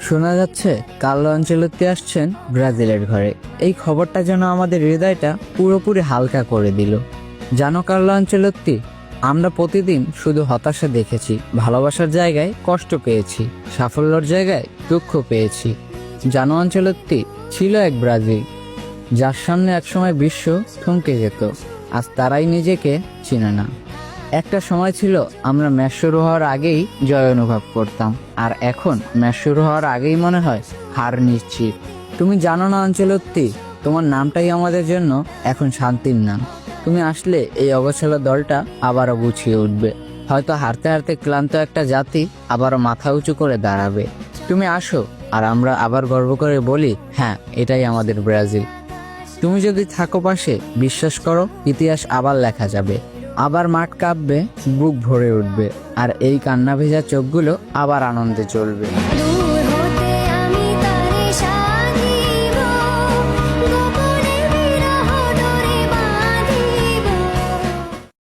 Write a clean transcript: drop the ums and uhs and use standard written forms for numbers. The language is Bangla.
শোনা যাচ্ছে কার্লো আনচেলত্তি আসছেন ব্রাজিলের ঘরে। এই খবরটা যেন আমাদের হৃদয়টা পুরোপুরি হালকা করে দিল। জানো কার্লো আনচেলত্তি, আমরা প্রতিদিন শুধু হতাশা দেখেছি, ভালোবাসার জায়গায় কষ্ট পেয়েছি, সাফল্যের জায়গায় দুঃখ পেয়েছি। জানো আনচেলত্তি, ছিল এক ব্রাজিল যার সামনে একসময় বিশ্ব থমকে যেত। আজ তারাই নিজেকে চিনে না। একটা সময় ছিল আমরা ম্যাচ শুরু হওয়ার আগেই জয় অনুভব করতাম, আর এখন ম্যাচ শুরু হওয়ার আগেই মনে হয় হার নিশ্চিত। তুমি জানো না আনচেলত্তি, তোমার নামটাই আমাদের জন্য এখন শান্তির নাম। তুমি আসলে এই অগোছালো দলটা আবারও গুছিয়ে উঠবে। হয়তো হারতে হারতে ক্লান্ত একটা জাতি আবারও মাথা উঁচু করে দাঁড়াবে। তুমি আসো, আর আমরা আবার গর্ব করে বলি, হ্যাঁ, এটাই আমাদের ব্রাজিল। তুমি যদি থাকো পাশে, বিশ্বাস করো, ইতিহাস আবার লেখা যাবে। আবার মাঠ কাঁপবে, বুক ভরে উঠবে, আর এই কান্না ভেজা চোখগুলো আবার আনন্দে চলবে।